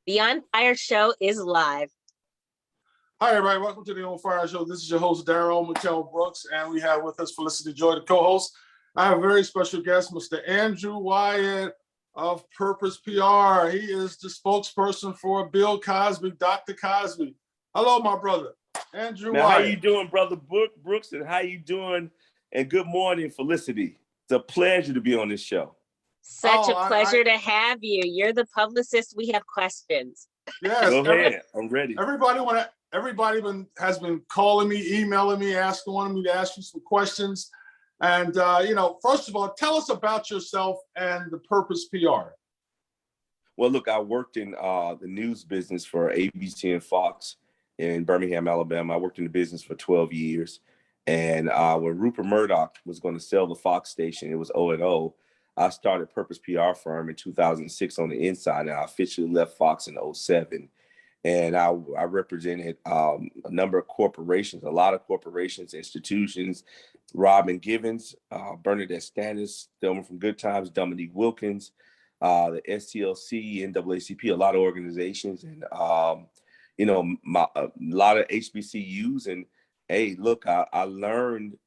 The On Fire Show is live. Hi, everybody. Welcome to the On Fire Show. This is your host, Daryl Mattel Brooks, and we have with us Felicity Joy, the co-host. I have a very special guest, Mr. Andrew Wyatt of Purpose PR. He is the spokesperson for Bill Cosby, Dr. Cosby. Hello, my brother, Andrew Wyatt. How you doing, brother Brooks, and how you doing? And good morning, Felicity. It's a pleasure to be on this show. Such a pleasure to have you. You're the publicist. We have questions. Yes, go ahead. I'm ready. Everybody has been calling me, emailing me, wanting me to ask you some questions. And first of all, tell us about yourself and the Purpose PR. Well, look, I worked in the news business for ABC and Fox in Birmingham, Alabama. I worked in the business for 12 years. And when Rupert Murdoch was going to sell the Fox station, it was O&O. I started Purpose PR firm in 2006 on the inside, and I officially left Fox in 2007. And I represented a number of corporations, a lot of corporations, institutions, Robin Givens, Bernadette Stannis, Thelma from Good Times, Dominique Wilkins, the STLC, NAACP, a lot of organizations, and a lot of HBCUs. And hey, look, I learned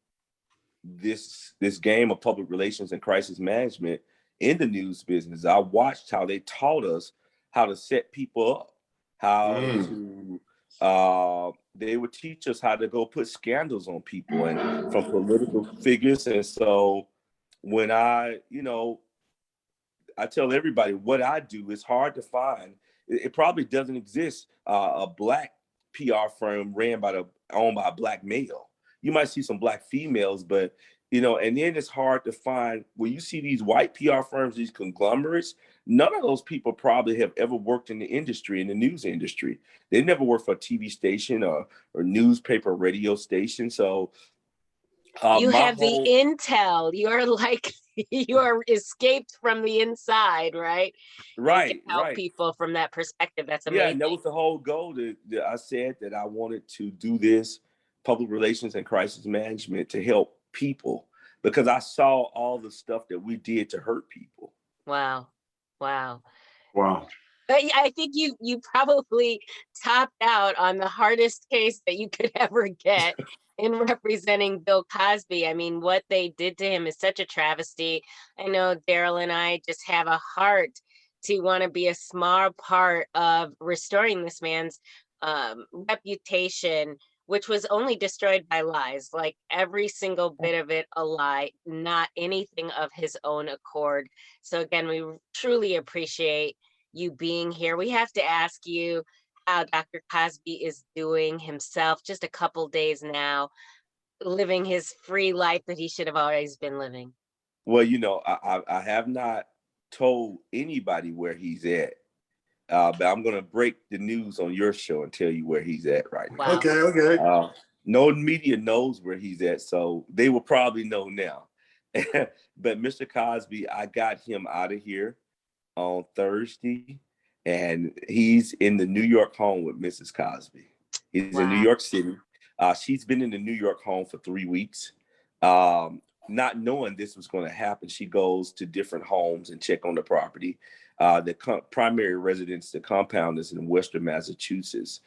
this game of public relations and crisis management in the news business. I watched how they taught us how to set people up, how to they would teach us how to go put scandals on people and from political figures. And so when I tell everybody what I do, it's hard to find. It probably doesn't exist a Black PR firm owned by a Black male. You might see some Black females, but and then it's hard to find when you see these white PR firms, these conglomerates. None of those people probably have ever worked in the industry, in the news industry. They never worked for a TV station or newspaper, radio station. So you have the intel. You're escaped from the inside, right? Right. You can help people from that perspective. That's amazing. Yeah, and that was the whole goal. That I said that I wanted to do this public relations and crisis management to help people because I saw all the stuff that we did to hurt people. Wow. But I think you probably topped out on the hardest case that you could ever get in representing Bill Cosby. I mean, what they did to him is such a travesty. I know Daryl and I just have a heart to want to be a small part of restoring this man's reputation, which was only destroyed by lies, like every single bit of it a lie, not anything of his own accord. So again, we truly appreciate you being here. We have to ask you how Dr. Cosby is doing himself, just a couple days now, living his free life that he should have always been living. Well, I have not told anybody where he's at. But I'm going to break the news on your show and tell you where he's at right now. Wow. Okay. No media knows where he's at, so they will probably know now. But Mr. Cosby, I got him out of here on Thursday, and he's in the New York home with Mrs. Cosby. He's in New York City. She's been in the New York home for 3 weeks. Not knowing this was going to happen, she goes to different homes and check on the property. The primary residence, the compound is in Western Massachusetts.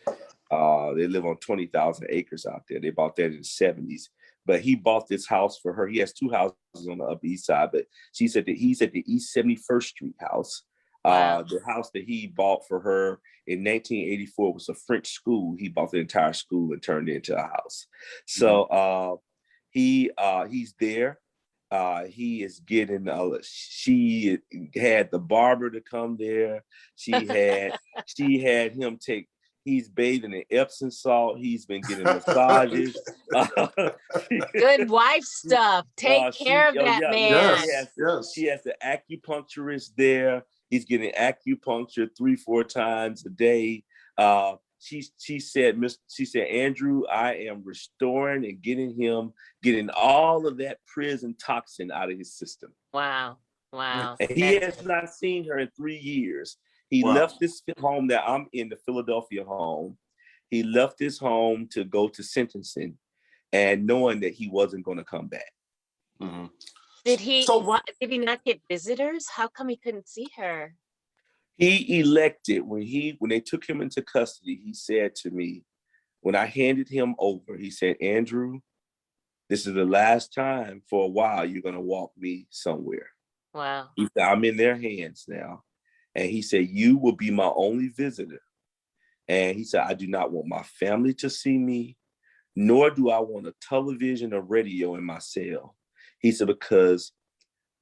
They live on 20,000 acres out there. They bought that in the 70s. But he bought this house for her. He has 2 houses on the Upper East Side, but he's at the East 71st Street house. The house that he bought for her in 1984 was a French school. He bought the entire school and turned it into a house. So he's there. He is getting, she had the barber to come there. She had him he's bathing in Epsom salt. He's been getting massages. Good wife stuff. Take care of that man. Yes. She has the acupuncturist there. He's getting acupuncture 3-4 times a day. She said, Andrew, I am restoring and getting all of that prison toxin out of his system. Wow. And he has not seen her in 3 years. He left this home that I'm in, the Philadelphia home. He left his home to go to sentencing and knowing that he wasn't going to come back. Mm-hmm. Did he not get visitors? How come he couldn't see her? He elected when they took him into custody, he said to me, when I handed him over, he said, Andrew, this is the last time for a while you're going to walk me somewhere. Wow. He said, I'm in their hands now. And he said, you will be my only visitor. And he said, I do not want my family to see me, nor do I want a television or radio in my cell. He said, because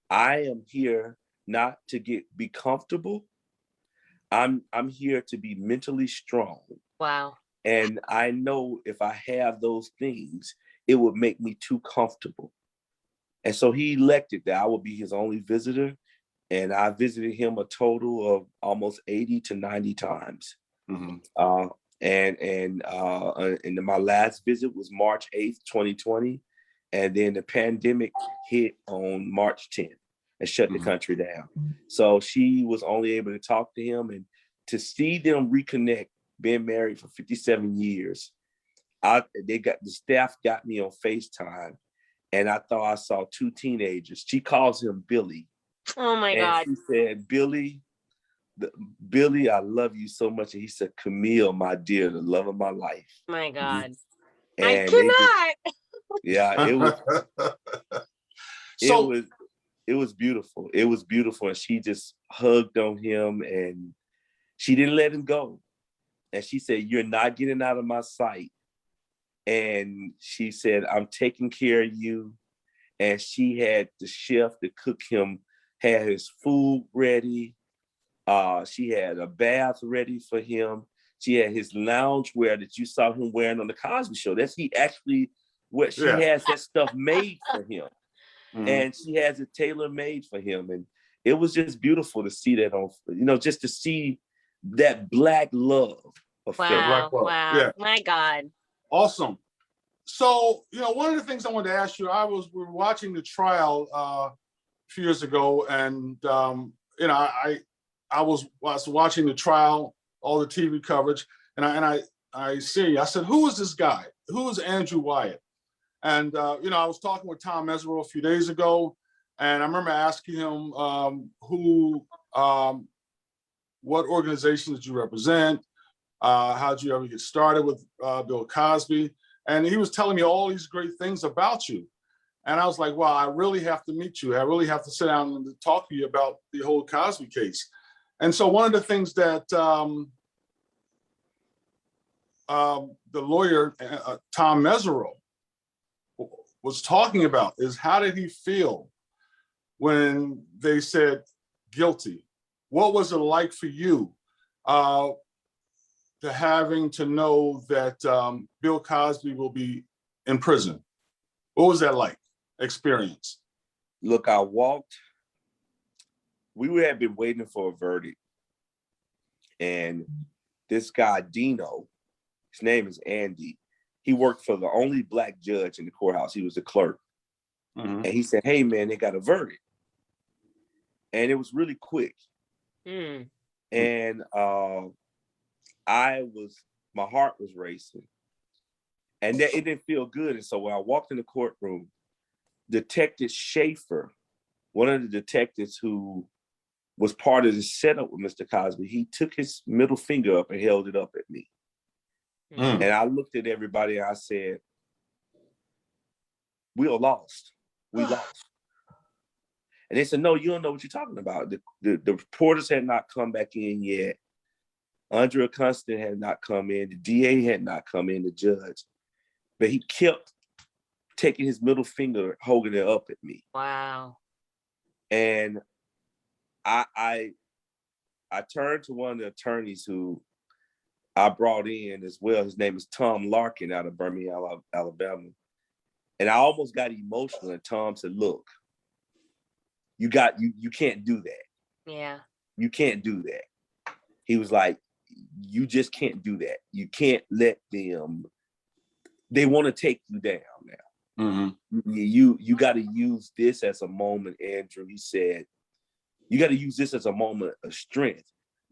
I am here not to be comfortable. I'm here to be mentally strong. Wow. And I know if I have those things, it would make me too comfortable. And so he elected that I would be his only visitor. And I visited him a total of almost 80 to 90 times. Mm-hmm. And my last visit was March 8th, 2020. And then the pandemic hit on March 10th and shut the country down. So she was only able to talk to him, and to see them reconnect, been married for 57 years. The staff got me on FaceTime, and I thought I saw two teenagers. She calls him Billy. Oh my God. She said, Billy, I love you so much. And he said, Camille, my dear, the love of my life. My God. And I cannot. It was beautiful. It was beautiful. And she just hugged on him and she didn't let him go. And she said, you're not getting out of my sight. And she said, I'm taking care of you. And she had the chef that cooked him, had his food ready. She had a bath ready for him. She had his loungewear that you saw him wearing on the Cosby Show. She has that stuff made for him. Mm-hmm. And she has it tailor-made for him. And it was just beautiful to see that just to see that Black love. Wow. Yeah. My God. Awesome. So, one of the things I wanted to ask you, we were watching the trial a few years ago, and, I was watching the trial, all the TV coverage, and I said, who is this guy? Who is Andrew Wyatt? And, I was talking with Tom Mesereau a few days ago, and I remember asking him what organization did you represent? How did you ever get started with Bill Cosby? And he was telling me all these great things about you. And I was like, wow, I really have to meet you. I really have to sit down and talk to you about the whole Cosby case. And so one of the things that the lawyer, Tom Mesereau, was talking about is how did he feel when they said guilty? What was it like for you to having to know that Bill Cosby will be in prison? What was that like experience? Look, we had been waiting for a verdict. And this guy, Dino, his name is Andy. He worked for the only Black judge in the courthouse. He was the clerk. Mm-hmm. And he said, hey man, they got a verdict. And it was really quick. Mm. And my heart was racing. And it didn't feel good. And so when I walked in the courtroom, Detective Schaefer, one of the detectives who was part of the setup with Mr. Cosby, he took his middle finger up and held it up at me. Mm. And I looked at everybody and I said, we are lost. We lost. And they said, no, you don't know what you're talking about. The reporters had not come back in yet. Andrea Constant had not come in. The DA had not come in, the judge. But he kept taking his middle finger, holding it up at me. Wow. And I turned to one of the attorneys who I brought in as well. His name is Tom Larkin out of Birmingham, Alabama. And I almost got emotional. And Tom said, look, you can't do that. Yeah. You can't do that. He was like, you just can't do that. You can't let them, they want to take you down now. Mm-hmm. You got to use this as a moment, Andrew. He said, you got to use this as a moment of strength.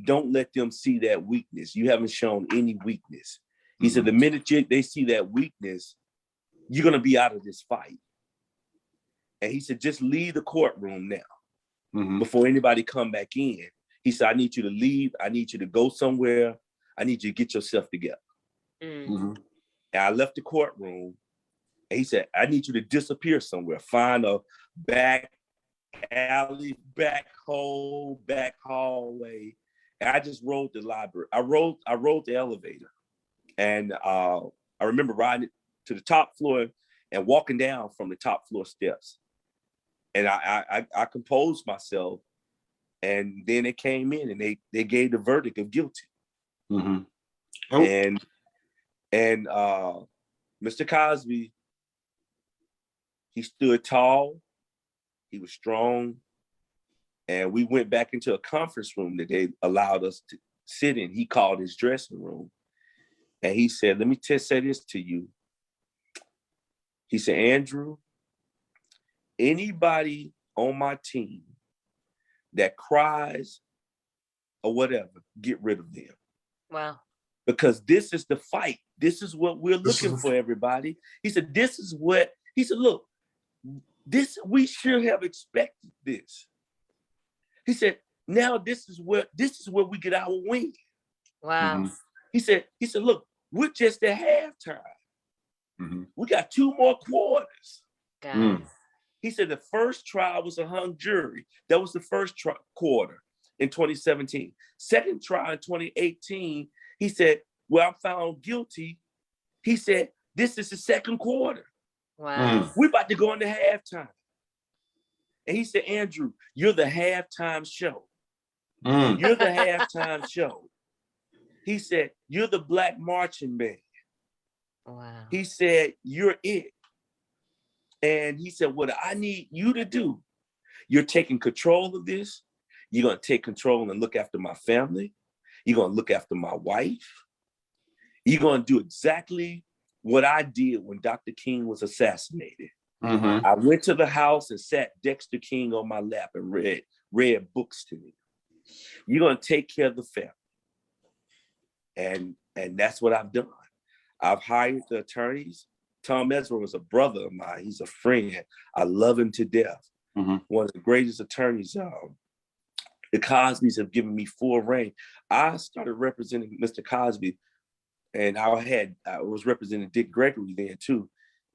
Don't let them see that weakness. You haven't shown any weakness. He said, the minute they see that weakness, you're going to be out of this fight. And he said, just leave the courtroom now before anybody come back in. He said, I need you to leave. I need you to go somewhere. I need you to get yourself together. Mm-hmm. And I left the courtroom. And he said, I need you to disappear somewhere. Find a back alley, back hole, back hallway. And I just rode the library. I rode the elevator. And I remember riding to the top floor and walking down from the top floor steps. And I composed myself. And then they came in and they gave the verdict of guilty. Mm-hmm. Oh. And Mr. Cosby, he stood tall, he was strong, and we went back into a conference room that they allowed us to sit in. He called his dressing room, and he said, let me say this to you. He said, Andrew, anybody on my team that cries or whatever, get rid of them. Wow. Because this is the fight. This is what we're looking for, everybody. He said, look, this, we should have expected this. He said, now this is where we get our win. Wow. Mm-hmm. He said, look, we're just at halftime. Mm-hmm. We got 2 more quarters. God. He said the first trial was a hung jury. That was the first quarter in 2017. Second trial in 2018, he said, well, I'm found guilty. He said, this is the second quarter. Wow. We're about to go into halftime. And he said, Andrew, you're the halftime show. You're the halftime show. He said, you're the black marching band. Wow. He said, you're it. And he said, what I need you to do, you're taking control of this. You're going to take control and look after my family. You're going to look after my wife. You're going to do exactly what I did when Dr. King was assassinated. Mm-hmm. I went to the house and sat Dexter King on my lap and read books to me. You're going to take care of the family. And that's what I've done. I've hired the attorneys. Tom Ezra was a brother of mine. He's a friend. I love him to death. Mm-hmm. One of the greatest attorneys. The Cosbys have given me full reign. I started representing Mr. Cosby, and I was representing Dick Gregory then too.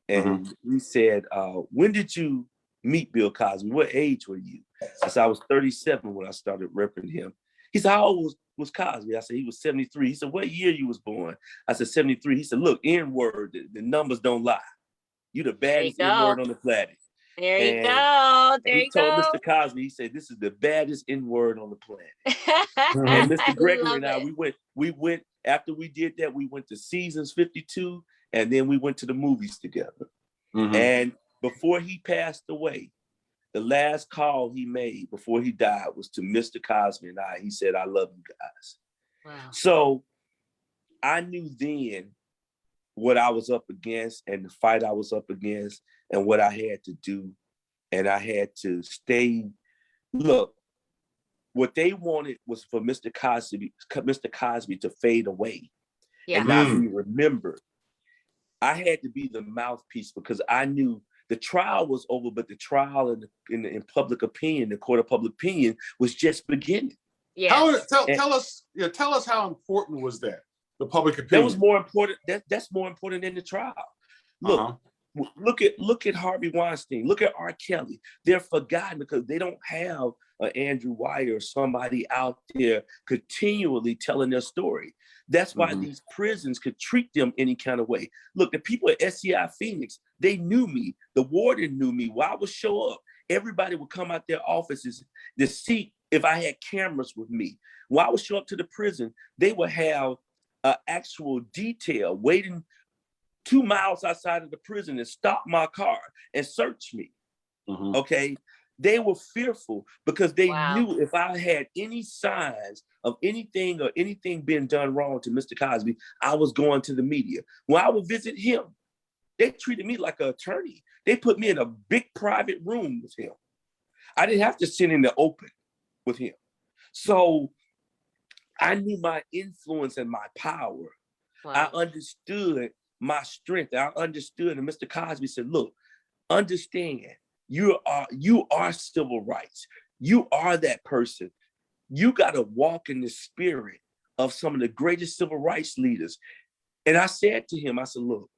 And he said, when did you meet Bill Cosby? What age were you? I said, I was 37 when I started representing him. He said, how old was Cosby? I said, he was 73. He said, what year you was born? I said, 73. He said, look, N-word, the numbers don't lie. You the baddest N-word on the planet. There you go. He told Mr. Cosby, he said, this is the baddest N-word on the planet. And Mr. Gregory and I, we went, after we did that, we went to Seasons 52, and then we went to the movies together. Mm-hmm. And before he passed away, the last call he made before he died was to Mr. Cosby and I. He said, I love you guys. Wow. So I knew then what I was up against and the fight I was up against and what I had to do. And I had to stay. Look, what they wanted was for Mr. Cosby to fade away and not be remembered. I had to be the mouthpiece because I knew the trial was over, but the trial in public opinion, the court of public opinion, was just beginning. Yeah. Tell us how important was that? The public opinion. That was more important. That's more important than the trial. Look, look at Harvey Weinstein. Look at R. Kelly. They're forgotten because they don't have an Andrew Wyatt or somebody out there continually telling their story. That's why these prisons could treat them any kind of way. Look, the people at SCI Phoenix, they knew me. The warden knew me. When I would show up, everybody would come out their offices to see if I had cameras with me. When I would show up to the prison, they would have an actual detail waiting 2 miles outside of the prison and stop my car and search me. Okay. They were fearful because they knew if I had any signs of anything being done wrong to Mr. Cosby, I was going to the media. When I would visit him, they treated me like an attorney. They put me in a big private room with him. I didn't have to sit in the open with him. So I knew my influence and my power. Wow. I understood my strength. I understood, and Mr. Cosby said, look, understand, you are civil rights. You are that person. you got to walk in the spirit of some of the greatest civil rights leaders. And I said to him, I said, look,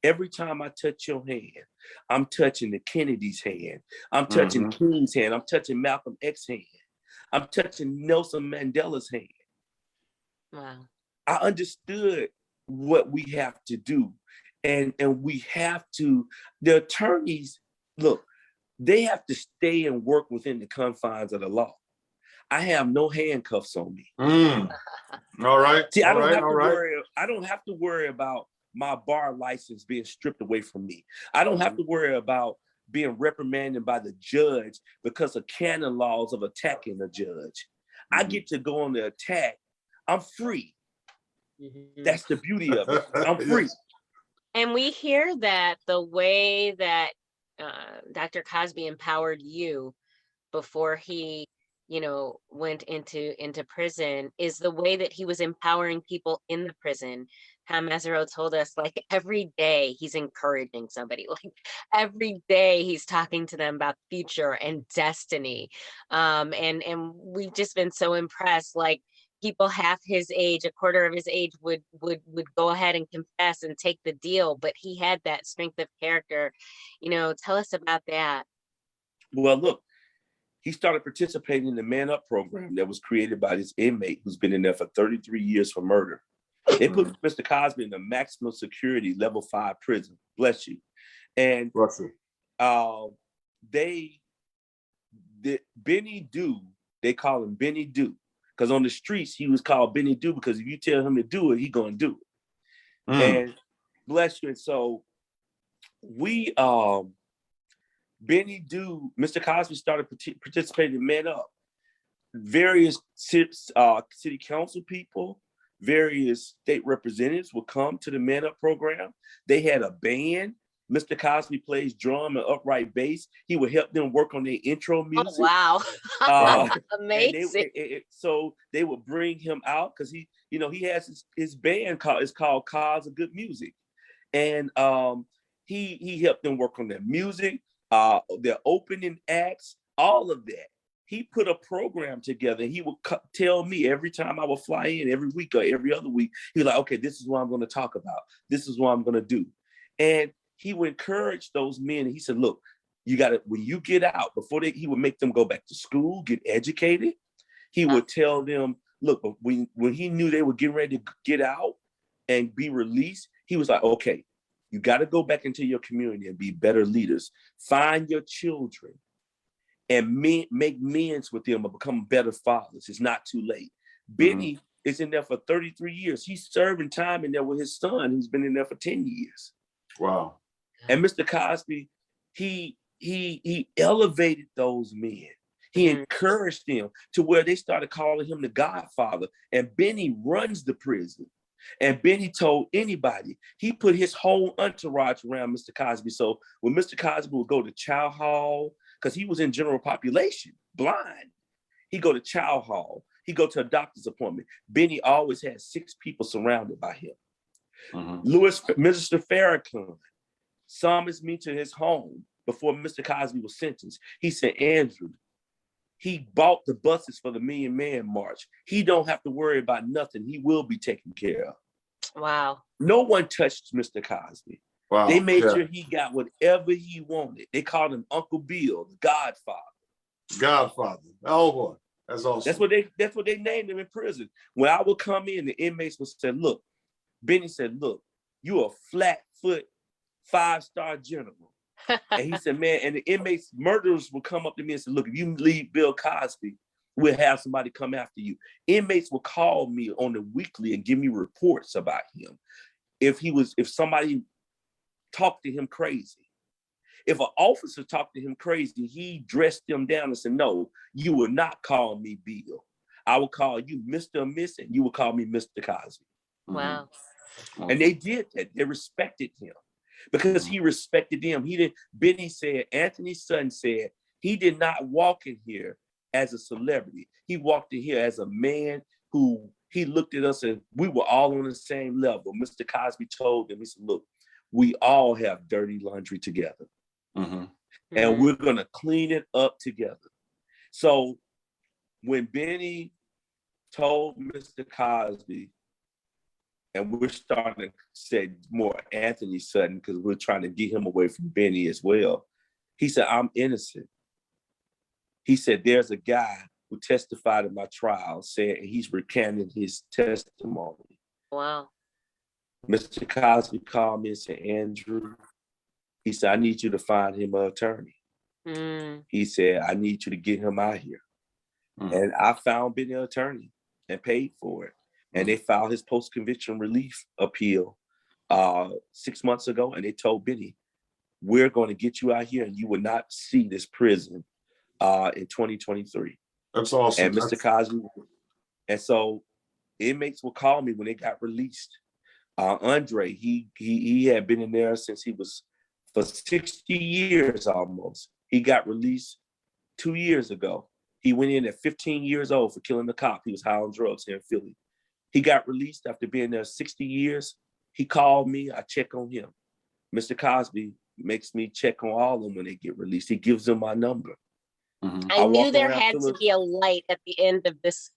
every time I touch your hand, I'm touching the Kennedy's hand. I'm touching King's hand. I'm touching Malcolm X's hand. I'm touching Nelson Mandela's hand. Wow. I understood what we have to do. And we have to, the attorneys, look, they have to stay and work within the confines of the law. I have no handcuffs on me. All right. See, I all don't right, have all to right. worry. I don't have to worry about my bar license being stripped away from me. I don't have to worry about being reprimanded by the judge because of canon laws of attacking a judge. I get to go on the attack. I'm free. That's the beauty of it. I'm free. Yes. And we hear that the way that Dr. Cosby empowered you before he, went into prison is the way that he was empowering people in the prison. Tom Mesereau told us, like, every day he's encouraging somebody, like every day he's talking to them about future and destiny. And we've just been so impressed, like, people half his age, a quarter of his age would go ahead and confess and take the deal, but he had that strength of character. Tell us about that. Well, look, he started participating in the Man Up program that was created by this inmate who's been in there for 33 years for murder. They put Mr. Cosby in a maximum security level 5 prison. Bless you. And Benny Do, they call him Benny Do. Because on the streets, he was called Benny Do, because if you tell him to do it, he's going to do it. And bless you. And so we, Benny Do, Mr. Cosby started participating in Man Up. Various city council people, various state representatives would come to the Man Up program. They had a band. Mr. Cosby plays drum and upright bass. He would help them work on their intro music. Oh, wow. Amazing. So they would bring him out because he has his band called Cause of Good Music. And he helped them work on their music, their opening acts, all of that. He put a program together. He would tell me every time I would fly in, every week or every other week, he was like, okay, this is what I'm going to talk about. This is what I'm going to do. And he would encourage those men. And he said, look, you got to, when you get out, he would make them go back to school, get educated. He would tell them, look, but when he knew they were getting ready to get out and be released, he was like, okay, you got to go back into your community and be better leaders. Find your children and make amends with them and become better fathers. It's not too late. Benny is in there for 33 years. He's serving time in there with his son, who's been in there for 10 years. Wow. And Mr. Cosby, he elevated those men. He encouraged them to where they started calling him the Godfather. And Benny runs the prison. And Benny told anybody, he put his whole entourage around Mr. Cosby. So when Mr. Cosby would go to chow hall, because he was in general population, blind, he'd go to chow hall, he'd go to a doctor's appointment. Benny always had 6 people surrounded by him. Minister Farrakhan summoned me to his home before Mr. Cosby was sentenced. He said, Andrew, he bought the buses for the Million Man March. He don't have to worry about nothing. He will be taken care of. Wow. No one touched Mr. Cosby. Wow. They made sure he got whatever he wanted. They called him Uncle Bill, the Godfather. Godfather. Oh boy, that's awesome. That's what they named him in prison. When I would come in, the inmates would say, look, Benny said, look, you a flat-foot 5-star general. And he said, man, and the inmates, murderers would come up to me and say, look, if you leave Bill Cosby, we'll have somebody come after you. Inmates would call me on the weekly and give me reports about him. If somebody talked to him crazy, if an officer talked to him crazy, he dressed them down and said, no, you will not call me Bill. I will call you Mr. or Miss, and you will call me Mr. Cosby. Wow. And they did that. They respected him because he respected them. Benny said, Anthony's son said, he did not walk in here as a celebrity. He walked in here as a man who he looked at us and we were all on the same level. Mr. Cosby told them, he said, look, we all have dirty laundry together. And we're going to clean it up together. So when Benny told Mr. Cosby, and we're starting to say more Anthony Sutton because we're trying to get him away from Benny as well. He said, I'm innocent. He said, there's a guy who testified in my trial saying he's recanting his testimony. Wow. Mr. Cosby called me and said, Andrew, he said, I need you to find him an attorney. He said, I need you to get him out here. And I found Benny an attorney and paid for it. And they filed his post-conviction relief appeal 6 months ago. And they told Benny, we're going to get you out here and you will not see this prison in 2023. That's awesome. And Mr. Cosby, and so inmates will call me when they got released. Andre, he had been in there since he was for 60 years almost. He got released 2 years ago. He went in at 15 years old for killing the cop. He was high on drugs here in Philly. He got released after being there 60 years. He called me, I check on him. Mr. Cosby makes me check on all of them when they get released. He gives them my number. I knew there had to be a light at the end of this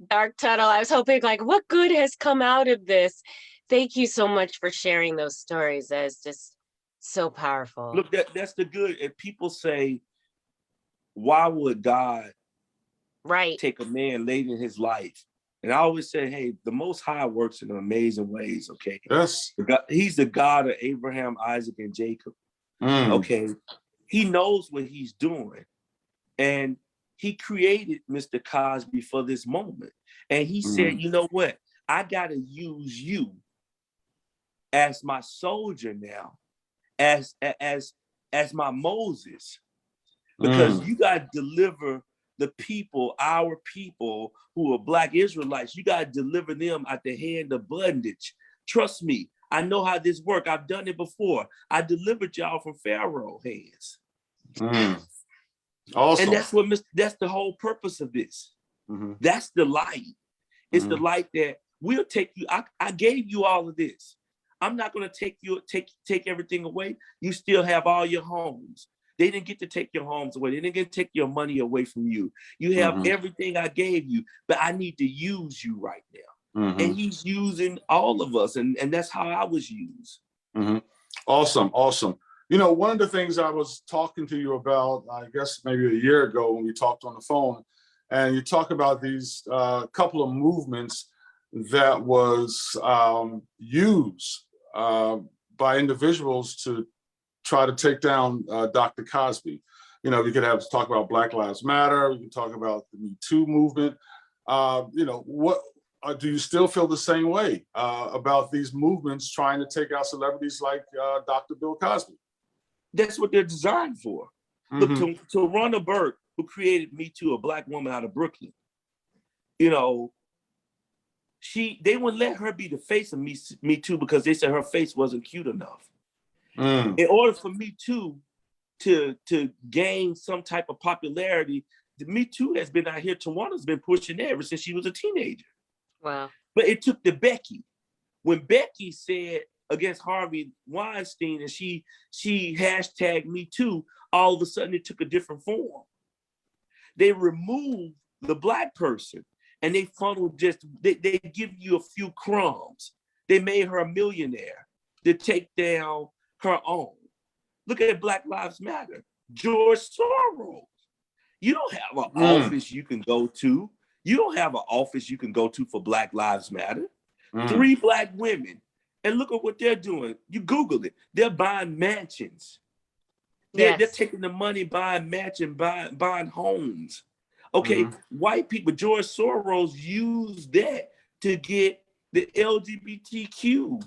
dark tunnel. I was hoping, like, what good has come out of this? Thank you so much for sharing those stories. That is just so powerful. Look, that's the good. And people say, why would God take a man late in his life? And I always say, hey, the Most High works in amazing ways, okay? Yes. He's the God of Abraham, Isaac, and Jacob. Okay? He knows what he's doing. And he created Mr. Cosby for this moment. And he said, you know what? I got to use you as my soldier now, as my Moses, because you got to deliver the people, our people who are Black Israelites. You got to deliver them at the hand of bondage. Trust me, I know how this works. I've done it before. I delivered y'all from Pharaoh's hands. Awesome. And that's the whole purpose of this. That's the light. It's the light that will take you. I gave you all of this. I'm not going to take everything away. You still have all your homes. They didn't get to take your homes away. They didn't get to take your money away from you. You have everything I gave you, but I need to use you right now. And he's using all of us. And that's how I was used. Awesome. Awesome. You know, one of the things I was talking to you about, I guess maybe a year ago when we talked on the phone, and you talk about these couple of movements that was used by individuals to try to take down Dr. Cosby. You know, we could have talk about Black Lives Matter. We can talk about the Me Too movement. You know, what do you still feel the same way about these movements trying to take out celebrities like Dr. Bill Cosby? That's what they're designed for. Look, to Rhonda Burke, who created Me Too, a Black woman out of Brooklyn, you know, they wouldn't let her be the face of Me Too because they said her face wasn't cute enough. In order for Me Too to gain some type of popularity, the Me Too has been out here. Tawana's been pushing it ever since she was a teenager. Wow. But it took the Becky. When Becky said against Harvey Weinstein and she hashtagged Me Too, all of a sudden it took a different form. They removed the Black person and they funneled they give you a few crumbs. They made her a millionaire to take down her own. Look at Black Lives Matter. George Soros. You don't have an office you can go to. You don't have an office you can go to for Black Lives Matter. 3 Black women. And look at what they're doing. You Google it. They're buying mansions. They're taking the money, buying mansions, buying homes. Okay, white people, George Soros used that to get the LGBTQ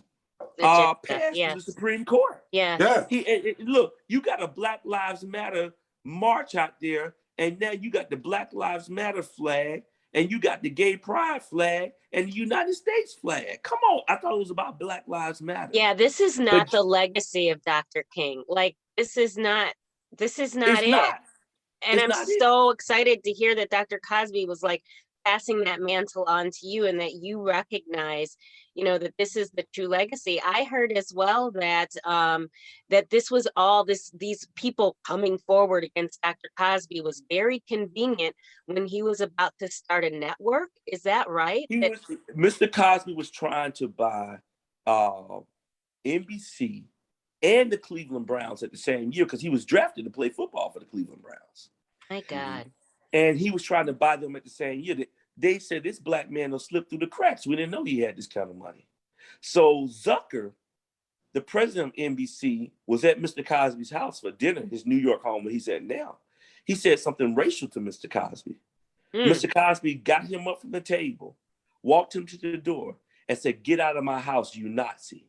passed to the Supreme Court. Look, you got a Black Lives Matter march out there, and now you got the Black Lives Matter flag, and you got the gay pride flag and the United States flag. Come on. I thought it was about Black Lives Matter. Yeah, this is not the legacy of Dr. King. Like, this is not it. And I'm so excited to hear that Dr. Cosby was like, passing that mantle on to you, and that you recognize, that this is the true legacy. I heard as well that that this was all these people coming forward against Dr. Cosby was very convenient when he was about to start a network. Is that right? Mr. Cosby was trying to buy NBC and the Cleveland Browns at the same year, because he was drafted to play football for the Cleveland Browns. My God. And he was trying to buy them at the same year. They said this black man will slip through the cracks. We didn't know he had this kind of money. So Zucker, the president of NBC, was at Mr. Cosby's house for dinner, his New York home where he's at now. He said something racial to Mr. Cosby. Mr. Cosby got him up from the table, walked him to the door, and said, "Get out of my house, you Nazi."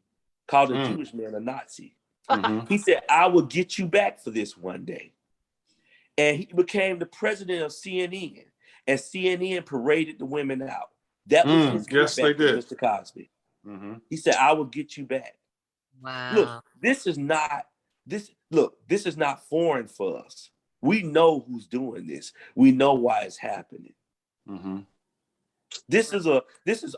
Called a Jewish man a Nazi. He said, "I will get you back for this one day." And he became the president of CNN, and CNN paraded the women out. That was his yes, they did. Mr. Cosby. He said, "I will get you back." Wow. Look, this is not foreign for us. We know who's doing this. We know why it's happening. This has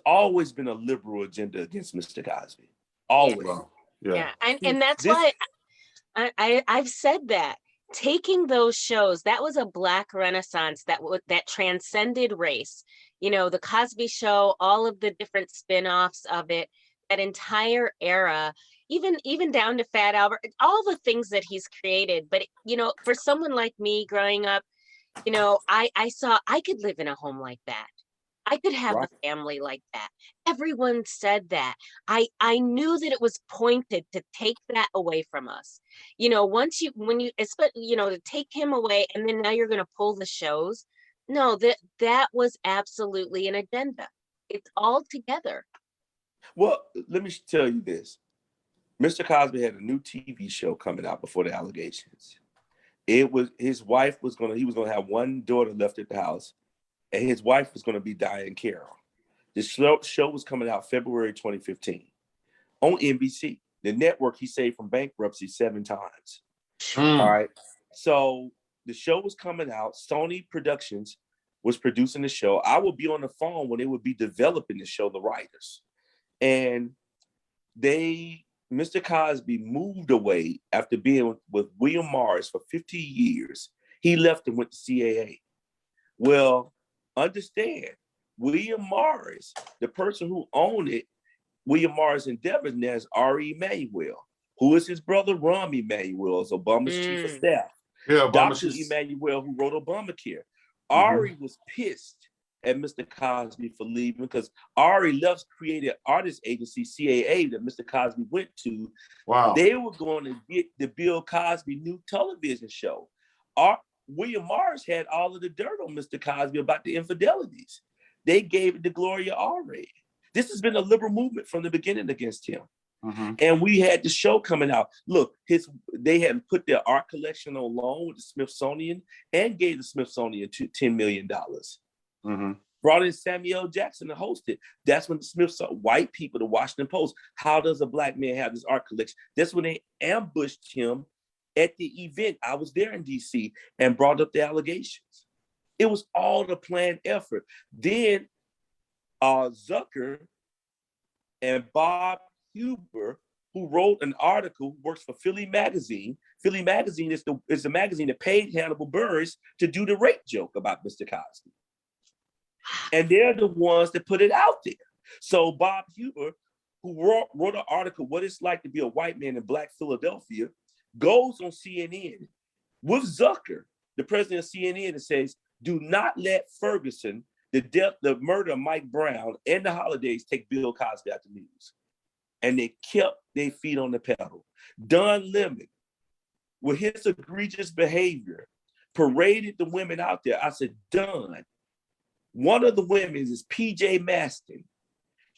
always been a liberal agenda against Mr. Cosby. Always. Yeah. And that's why I've said that. Taking those shows, that was a Black renaissance that transcended race. The Cosby Show, all of the different spin-offs of it, that entire era, even down to Fat Albert, all the things that he's created. But for someone like me growing up, I saw I could live in a home like that. I could have a family like that. Everyone said that. I knew that it was pointed to take that away from us. To take him away, and then now you're going to pull the shows. No, that was absolutely an agenda. It's all together. Well, let me tell you this. Mr. Cosby had a new TV show coming out before the allegations. He was going to have one daughter left at the house, and his wife was going to be Diane Carroll. The show was coming out February 2015 on NBC, the network he saved from bankruptcy 7 times. All right. So the show was coming out. Sony Productions was producing the show. I would be on the phone when they would be developing the show, the writers. And Mr. Cosby moved away after being with William Morris for 50 years. He left and went to CAA. Well, understand, William Morris, the person who owned it, William Morris Endeavors, now is R.E. Emanuel, who is his brother, Rahm Emanuel, is Obama's chief of staff. Yeah, Dr. Emanuel, who wrote Obamacare. Ari was pissed at Mr. Cosby for leaving, because Ari Love's created artist agency, CAA, that Mr. Cosby went to. Wow. They were going to get the Bill Cosby new television show. William Morris had all of the dirt on Mr. Cosby about the infidelities. They gave it to Gloria Allred. This has been a liberal movement from the beginning against him. And we had the show coming out. Look, they had put their art collection on loan with the Smithsonian and gave the Smithsonian $10 million. Brought in Samuel Jackson to host it. That's when the Smithsonian, white people, the Washington Post, how does a black man have this art collection? That's when they ambushed him at the event. I was there in DC and brought up the allegations. It was all the planned effort. Then Zucker and Bob Huber, who wrote an article, who works for Philly Magazine. Philly Magazine is the magazine that paid Hannibal Buress to do the rape joke about Mr. Cosby. And they're the ones that put it out there. So Bob Huber, who wrote an article, What It's Like to Be a White Man in Black Philadelphia, goes on CNN with Zucker, the president of CNN, and says, "Do not let Ferguson, the murder of Mike Brown, and the holidays take Bill Cosby out the news." And they kept their feet on the pedal. Don Lemon, with his egregious behavior, paraded the women out there. I said, Don, one of the women is PJ Maston.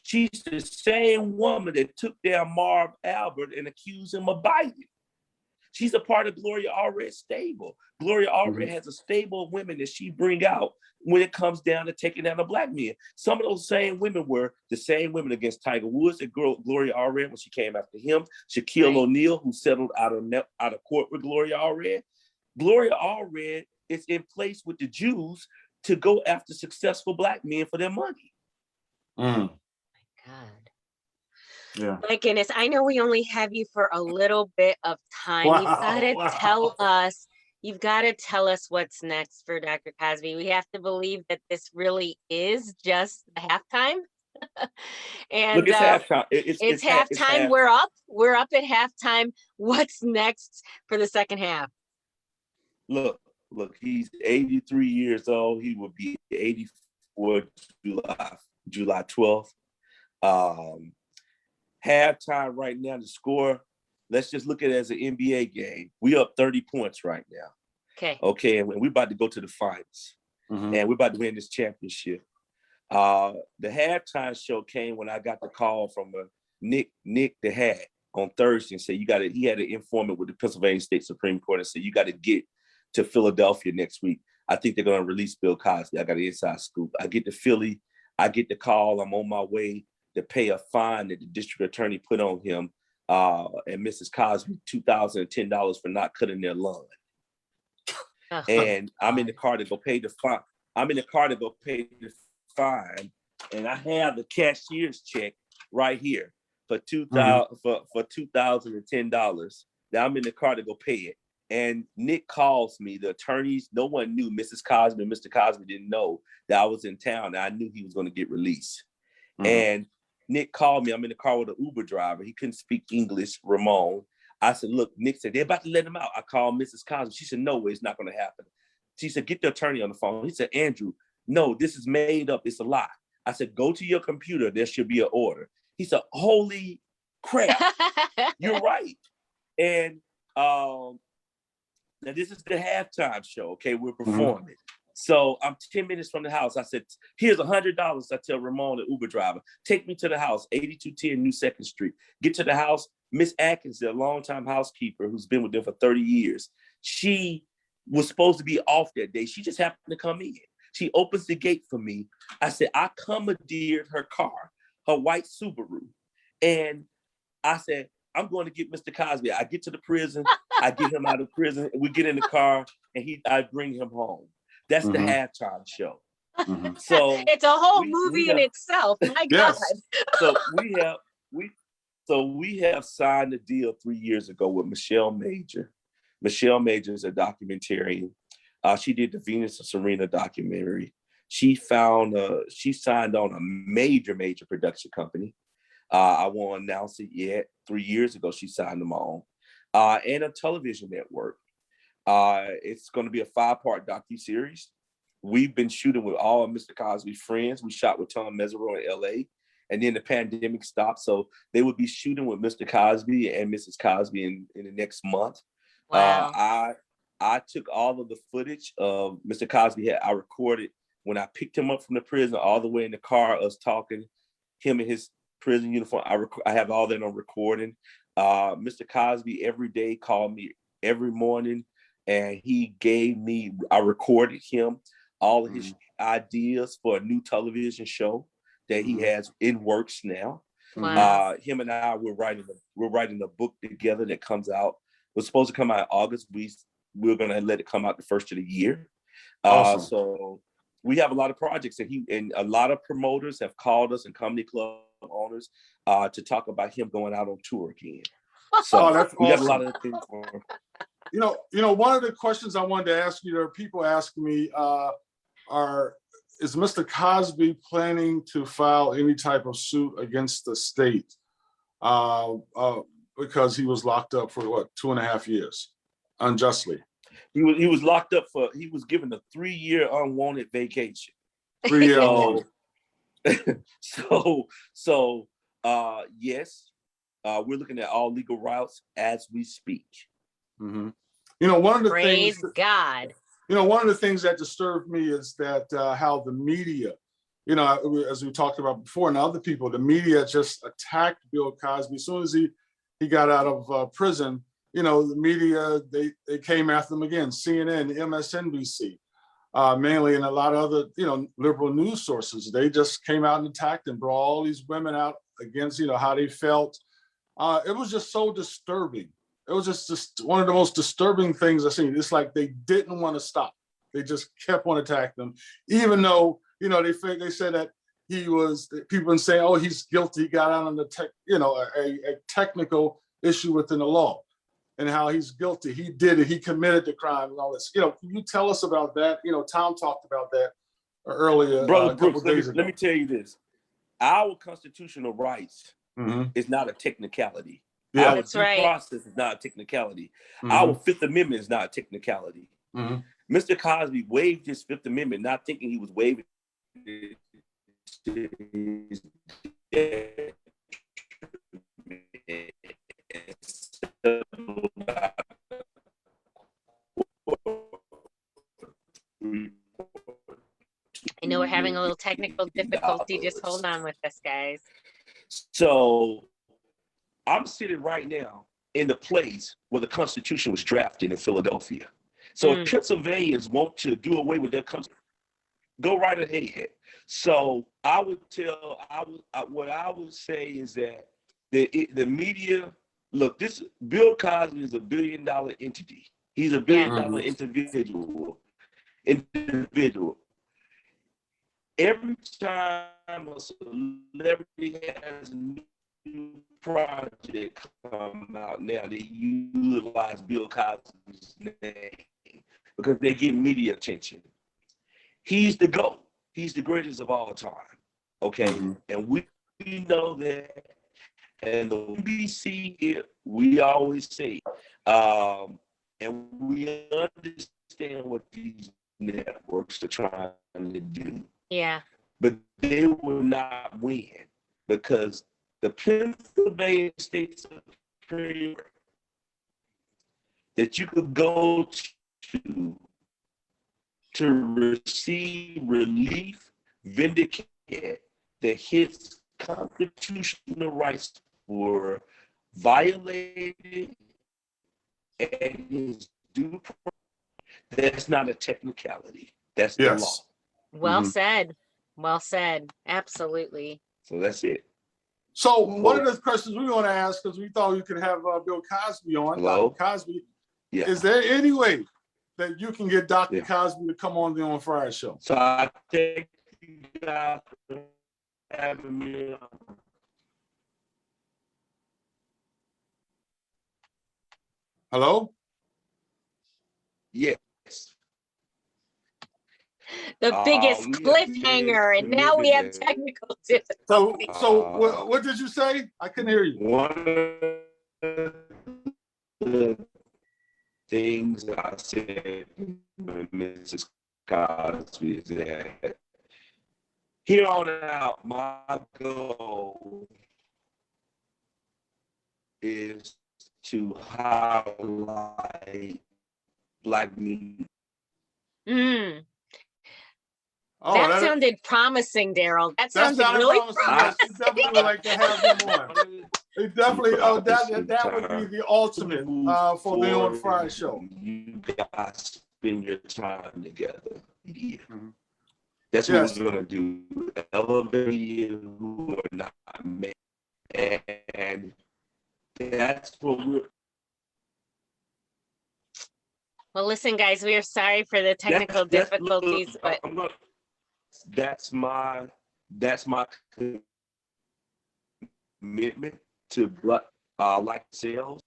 She's the same woman that took down Marv Albert and accused him of biting. She's a part of Gloria Allred's stable. Gloria Allred has a stable of women that she bring out when it comes down to taking down a black man. Some of those same women were the same women against Tiger Woods and Gloria Allred when she came after him. Shaquille O'Neal, who settled out of court with Gloria Allred. Gloria Allred is in place with the Jews to go after successful Black men for their money. Mm. God. Yeah. My goodness, I know we only have you for a little bit of time. Wow, You've got to tell us what's next for Dr. Cosby. We have to believe that this really is just the halftime. And Look, it's halftime. it's It's halftime. We're up at halftime. What's next for the second half? Look, he's 83 years old. He will be 84 July 12th. Halftime right now, the score, let's just look at it as an NBA game. We up 30 points right now. Okay, and we're about to go to the finals. Mm-hmm. And we're about to win this championship. The halftime show came when I got the call from Nick the Hat on Thursday and said, he had an informant with the Pennsylvania State Supreme Court and said, you got to get to Philadelphia next week. I think they're going to release Bill Cosby. I got an inside scoop. I get to Philly. I get the call. I'm on my way to pay a fine that the district attorney put on him and Mrs. Cosby, $2,010 for not cutting their lawn. And I'm in the car to go pay the fine. And I have the cashier's check right here for $2,010. Now I'm in the car to go pay it. And Nick calls me, the attorneys, no one knew, Mrs. Cosby and Mr. Cosby didn't know that I was in town. And I knew he was going to get released. Mm-hmm. And Nick called me. I'm in the car with an Uber driver. He couldn't speak English, Ramon. I said, look, Nick said, they're about to let him out. I called Mrs. Cosby. She said, no way, it's not going to happen. She said, get the attorney on the phone. He said, Andrew, no, this is made up. It's a lie. I said, go to your computer. There should be an order. He said, holy crap, you're right. And now this is the halftime show, okay? We're performing. Mm-hmm. So I'm 10 minutes from the house. I said, here's $100. I tell Ramon, the Uber driver, take me to the house, 8210 New 2nd Street. Get to the house. Miss Atkins, the longtime housekeeper who's been with them for 30 years, she was supposed to be off that day. She just happened to come in. She opens the gate for me. I said, I commandeered her car, her white Subaru. And I said, I'm going to get Mr. Cosby. I get to the prison. I get him out of prison. We get in the car and I bring him home. That's the halftime show. Mm-hmm. So it's a whole movie in itself. My God. So we have signed a deal 3 years ago with Michelle Major. Michelle Major is a documentarian. She did the Venus and Serena documentary. She signed on a major production company. I won't announce it yet. 3 years ago, she signed them on. And a television network. It's going to be a 5-part docuseries. We've been shooting with all of Mr. Cosby's friends. We shot with Tom Mesereau in LA, and then the pandemic stopped. So they would be shooting with Mr. Cosby and Mrs. Cosby in the next month. Wow. I took all of the footage of Mr. Cosby. I recorded when I picked him up from the prison, all the way in the car, us talking, him in his prison uniform. I have all that on recording. Mr. Cosby every day called me every morning, and I recorded him all of his ideas for a new television show that he has in works now. Wow. Him and I, we're writing a book together that comes out. It was supposed to come out in August. We're going to let it come out the first of the year. Awesome. So we have a lot of projects, and a lot of promoters have called us and comedy club owners to talk about him going out on tour again. So that's we awesome. got a lot of things for him. You know, one of the questions I wanted to ask you, there are people asking me, is Mr. Cosby planning to file any type of suit against the state because he was locked up for 2.5 years unjustly? He was locked up he was given a 3-year unwanted vacation. 3-year unwanted. So yes, we're looking at all legal routes as we speak. Mm-hmm. You know, one of the Praise God. You know, one of the things that disturbed me is that how the media, you know, as we talked about before, and other people, the media just attacked Bill Cosby as soon as he got out of prison. You know, the media, they came after him again. CNN, MSNBC, mainly, and a lot of other, you know, liberal news sources. They just came out and attacked and brought all these women out against, you know, how they felt. It was just so disturbing. It was just one of the most disturbing things I've seen. It's like they didn't want to stop. They just kept on attacking him, even though, you know, they said that people been saying, oh, he's guilty. He got out on the a technical issue within the law and how he's guilty. He did it. He committed the crime and all this. You know, can you tell us about that? You know, Tom talked about that earlier, Brother a couple Brooks, days ago. let me tell you this. Our constitutional rights Mhm. is not a technicality. Yeah. Our That's due right. process is not a technicality. Mhm. Our Fifth Amendment is not a technicality. Mhm. Mr. Cosby waived his Fifth Amendment, not thinking he was waiving it. I know we're having a little technical difficulty. Just hold on with us, guys. So I'm sitting right now in the place where the Constitution was drafted in Philadelphia. So if Pennsylvanians want to do away with their Constitution, go right ahead. So I would what I would say is that the media, look, this Bill Cosby is a $1 billion entity. He's a $1 billion individual. Every time a celebrity has a new project come out now, they utilize Bill Cosby's name because they get media attention. He's the GOAT. He's the greatest of all time. Okay? Mm-hmm. And we know that. And the NBC here, we always say, and we understand what these networks are trying to do. Yeah. But they will not win because the Pennsylvania State Supreme Court that you could go to receive relief, vindicate that his constitutional rights were violated and his due process. That's not a technicality. That's the law. Well said. Well said. Absolutely. So that's it. So one of the questions we want to ask, because we thought we could have Bill Cosby on, Hello? Dr. Cosby, Yeah. is there any way that you can get Dr. Cosby to come on the On Fire show? So I thank you guys for having me on. Hello? Yes. The biggest cliffhanger, and now we have technical difficulties. So what did you say? I couldn't hear you. One of the things I said to Mrs. Cosby is that here on out, my goal is to highlight Black media. Oh, that sounded promising, Daryl. That sounded really promising. Yes, definitely would like to have him on. It definitely, that would be the ultimate for the On Fire show. You guys spend your time together. Yeah. That's what we're gonna do. Elevate you who are not men, and that's what we're. Well, listen, guys, we are sorry for the technical difficulties, but that's my commitment to like sales.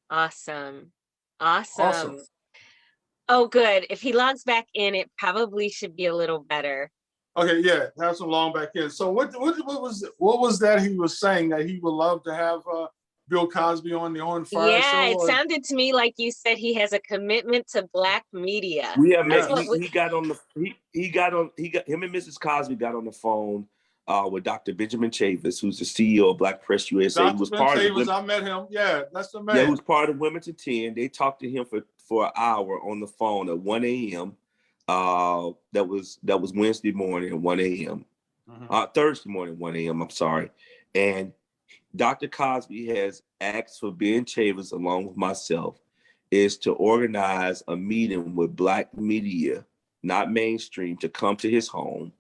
Awesome. Oh, good. If he logs back in, it probably should be a little better. Okay, yeah, have some long back in. So what was that he was saying that he would love to have Bill Cosby on the On Fire show? Yeah, it sounded to me like you said he has a commitment to Black media. Yeah, man. Him and Mrs. Cosby got on the phone with Dr. Benjamin Chavis, who's the CEO of Black Press USA. Dr. Chavis, I met him. Yeah, that's the man. Yeah, who's part of Women to 10. They talked to him for an hour on the phone at 1 a.m. That was Wednesday morning at 1 a.m. Thursday morning, 1 a.m. I'm sorry. And Dr. Cosby has asked for Ben Chavis, along with myself, is to organize a meeting with Black media, not mainstream, to come to his home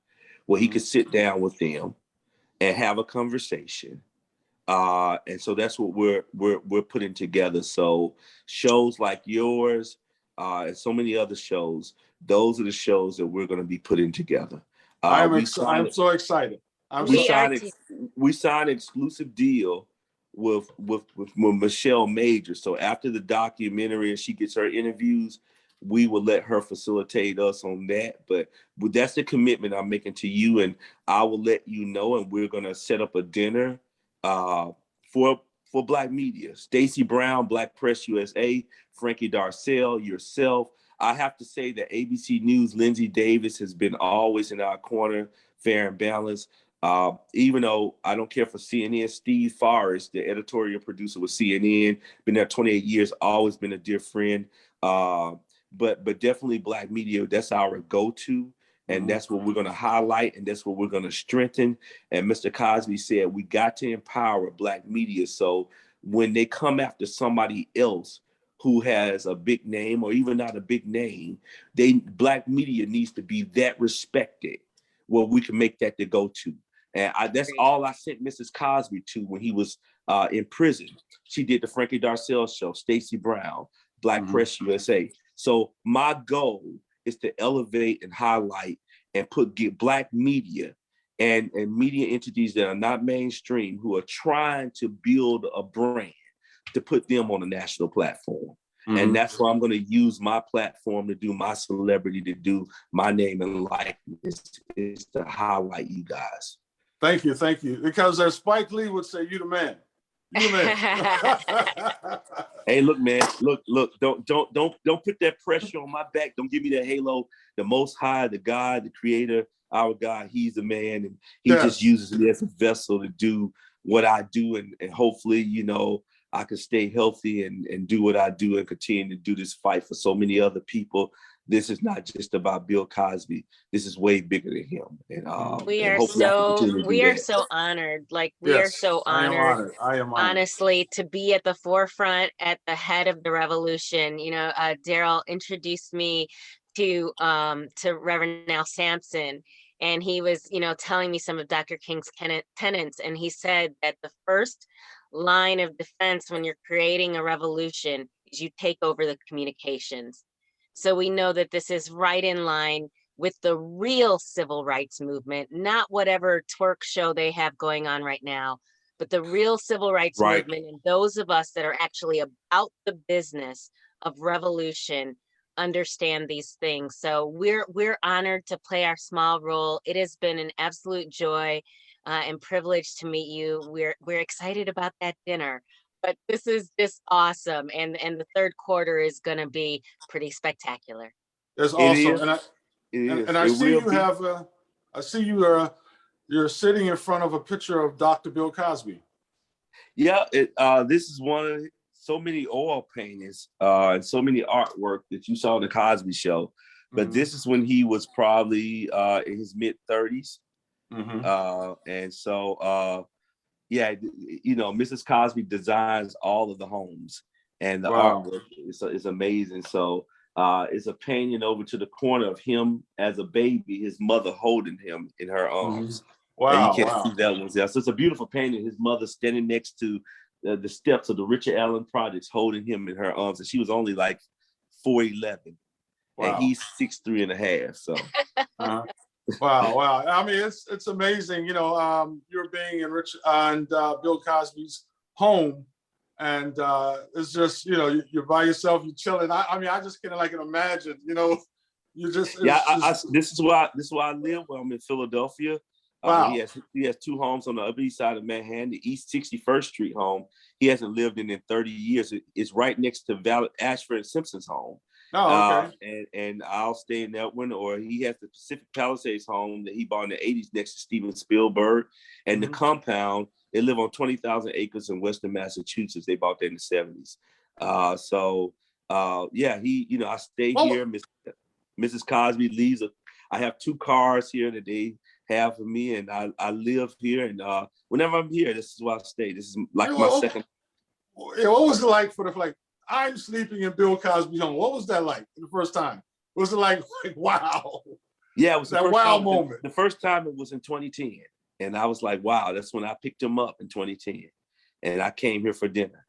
where he could sit down with them and have a conversation. And so that's what we're putting together. So shows like yours, and so many other shows. Those are the shows that we're going to be putting together. I'm so excited. We signed an exclusive deal with Michelle Major. So after the documentary and she gets her interviews, we will let her facilitate us on that. But that's the commitment I'm making to you, and I will let you know. And we're gonna set up a dinner for Black media. Stacey Brown, Black Press USA, Frankie Darcell, yourself. I have to say that ABC News, Lindsay Davis has been always in our corner, fair and balanced. Even though I don't care for CNN, Steve Forrest, the editorial producer with CNN, been there 28 years, always been a dear friend. But definitely Black media, that's our go-to. And that's what we're going to highlight, and that's what we're going to strengthen. And Mr. Cosby said, we got to empower Black media. So when they come after somebody else who has a big name or even not a big name, Black media needs to be that respected where we can make that the go-to. And that's all I sent Mrs. Cosby to when he was in prison. She did the Frankie Darcell show, Stacey Brown, Black Press USA. So my goal is to elevate and highlight and get Black media and media entities that are not mainstream, who are trying to build a brand, to put them on a national platform. And that's why I'm going to use my platform to do my celebrity, to do my name and likeness, is to highlight you guys. Thank you. Because as Spike Lee would say, you the man. You the man. Hey, look, man. Look. Don't put that pressure on my back. Don't give me that halo. The Most High, the God, the Creator, our God, He's the man, and He just uses me as a vessel to do what I do, and hopefully, I can stay healthy and do what I do and continue to do this fight for so many other people. This is not just about Bill Cosby. This is way bigger than him. And we are so honored. Like, we are so honored. I am honored. Honestly, to be at the forefront, at the head of the revolution. Daryl introduced me to Reverend Al Sampson, and he was, telling me some of Dr. King's tenets, and he said that the first line of defense when you're creating a revolution is you take over the communications. So we know that this is right in line with the real civil rights movement, not whatever twerk show they have going on right now, but the real civil rights movement, and those of us that are actually about the business of revolution understand these things. So we're honored to play our small role. It has been an absolute joy and privilege to meet you. We're excited about that dinner, but this is just awesome, and the third quarter is going to be pretty spectacular. It's awesome, and I see you have you're sitting in front of a picture of Dr. Bill Cosby. Yeah, this is one of so many oil paintings and so many artwork that you saw in the Cosby Show, but this is when he was probably in his mid-30s. And so, Mrs. Cosby designs all of the homes, and the artwork is amazing. So it's a painting over to the corner of him as a baby, his mother holding him in her arms. And you can't see that one there. So it's a beautiful painting. His mother standing next to the steps of the Richard Allen Projects, holding him in her arms. And she was only like 4'11", and he's 6'3.5". So. Wow. I mean, it's amazing, you're being in Bill Cosby's home, and it's just, you're by yourself, you're chilling. I mean, I just can't imagine, you just. This is why I live. Well, I'm in Philadelphia. He has two homes on the upper east side of Manhattan, the East 61st Street home. He hasn't lived in 30 years. It's right next to Ashford and Simpson's home. Oh, okay. And I'll stay in that one, or he has the Pacific Palisades home that he bought in the 80s next to Steven Spielberg. And the compound, they live on 20,000 acres in Western Massachusetts. They bought that in the 70s. I stay here. Mrs. Cosby leaves. I have two cars here that they have for me, and I live here. And whenever I'm here, this is where I stay. This is like my second. What was it like I'm sleeping in Bill Cosby's home? What was that like the first time? Was it like wow? Yeah, it was that wow moment. The first time it was in 2010. And I was like, wow, that's when I picked him up in 2010. And I came here for dinner.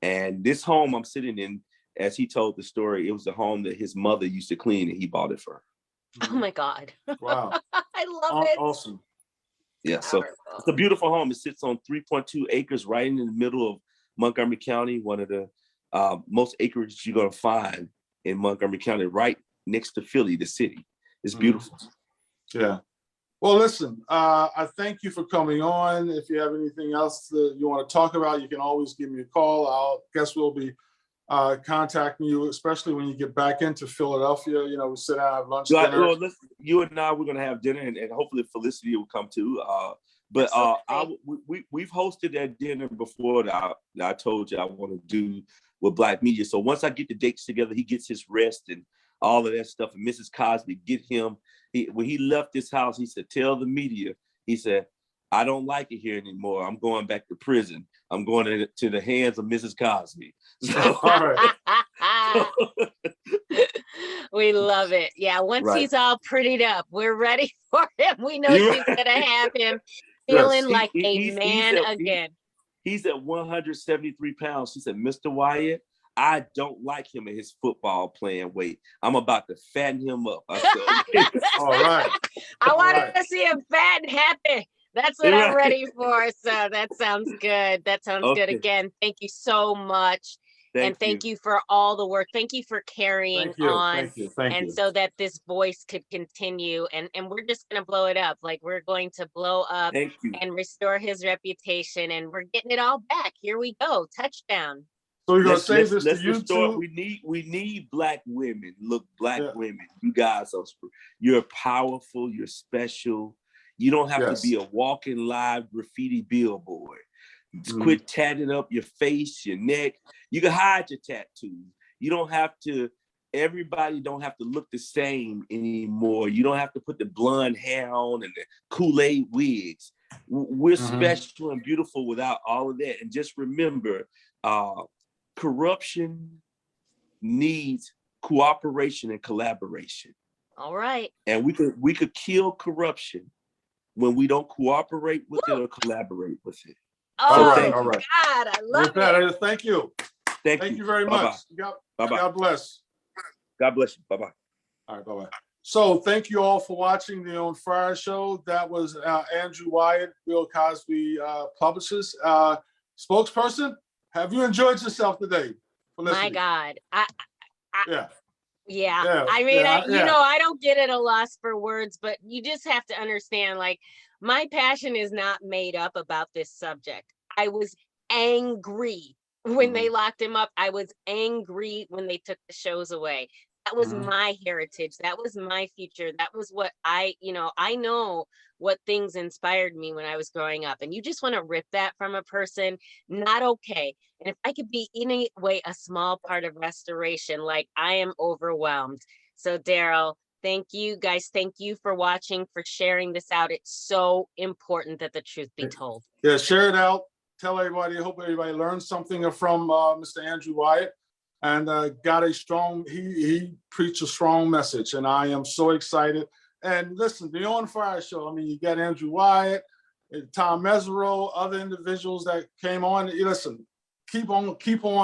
And this home I'm sitting in, as he told the story, it was the home that his mother used to clean, and he bought it for her. Oh my God. Wow. I love it. Awesome. Yeah, so it's a beautiful home. It sits on 3.2 acres right in the middle of Montgomery County, one of the most acreage you're going to find in Montgomery County, right next to Philly, the city. It's beautiful. Yeah. Well, listen, I thank you for coming on. If you have anything else that you want to talk about, you can always give me a call. I guess we'll be contacting you, especially when you get back into Philadelphia. You know, we sit down, have lunch, dinner. Well, you and I, we're going to have dinner, and hopefully Felicity will come too. But we've hosted that dinner before that I told you I want to do with Black media. So once I get the dates together, he gets his rest and all of that stuff. And Mrs. Cosby, get him. When he left this house, he said, tell the media, he said, I don't like it here anymore. I'm going back to prison. I'm going to the hands of Mrs. Cosby. So, All right. We love it. Yeah, once he's all prettied up, we're ready for him. We know she's going to have him feeling like a man again. He's at 173 pounds. She said, Mr. Wyatt, I don't like him at his football playing weight. I'm about to fatten him up. I said, all right. I want to see him fat and happy. That's what I'm ready for. So that sounds good. That sounds good. Again, thank you so much. Thank you for all the work. Thank you for carrying on. Thank you. So that this voice could continue. And we're just going to blow it up. Like, we're going to blow up and restore his reputation. And we're getting it all back. Here we go. Touchdown. So we're going to save this to YouTube. We need Black women. Look, Black women, you guys you're powerful. You're special. You don't have to be a walking live graffiti billboard. Quit tatting up your face, your neck. You can hide your tattoos. You don't have to, everybody don't have to look the same anymore. You don't have to put the blonde hair on and the Kool-Aid wigs. We're special and beautiful without all of that. And just remember, corruption needs cooperation and collaboration. All right. And we could kill corruption when we don't cooperate with it or collaborate with it. Oh, all right. God, I love it. Thank you. Thank you very much. Bye-bye. God bless. God bless you. Bye-bye. All right, bye-bye. So thank you all for watching the On Fire Show. That was Andrew Wyatt, Bill Cosby Publicist. Spokesperson, have you enjoyed yourself today? My God. Yeah. I mean, I don't get at a loss for words, but you just have to understand, like, my passion is not made up about this subject. I was angry when they locked him up. I was angry when they took the shows away. That was my heritage. That was my future. That was what I know what things inspired me when I was growing up. And you just want to rip that from a person, not okay. And if I could be in any way a small part of restoration, like, I am overwhelmed. So Daryl, thank you guys. Thank you for watching, for sharing this out. It's so important that the truth be told. Yeah, share it out. Tell everybody. I hope everybody learned something from Mr. Andrew Wyatt. And got a strong, he preached a strong message, and I am so excited. And listen, the On Fire Show, I mean, you got Andrew Wyatt, Tom Mesereau, other individuals that came on. Listen, keep on.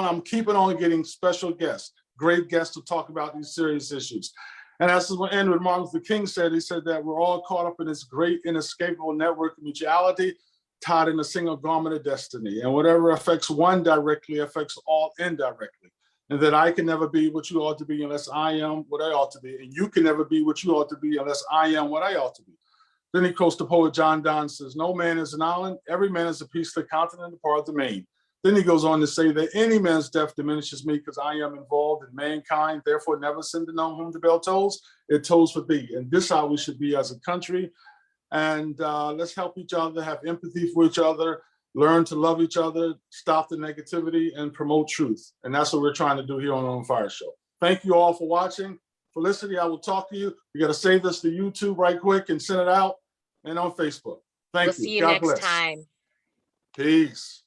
I'm keeping on getting special guests, great guests to talk about these serious issues. And that's what Martin Luther King said. He said that we're all caught up in this great inescapable network of mutuality, tied in a single garment of destiny. And whatever affects one directly affects all indirectly. And that I can never be what you ought to be unless I am what I ought to be. And you can never be what you ought to be unless I am what I ought to be. Then he quotes the poet John Donne, says, no man is an island, every man is a piece of the continent, a part of the main. Then he goes on to say that any man's death diminishes me because I am involved in mankind, therefore never send to know whom the bell tolls, it tolls for thee. And this is how we should be as a country. And let's help each other, have empathy for each other, learn to love each other, stop the negativity, and promote truth. And that's what we're trying to do here on Fire Show. Thank you all for watching. Felicity, I will talk to you. We got to save this to YouTube right quick and send it out, and on Facebook. Thank you. We'll see you next time. Peace.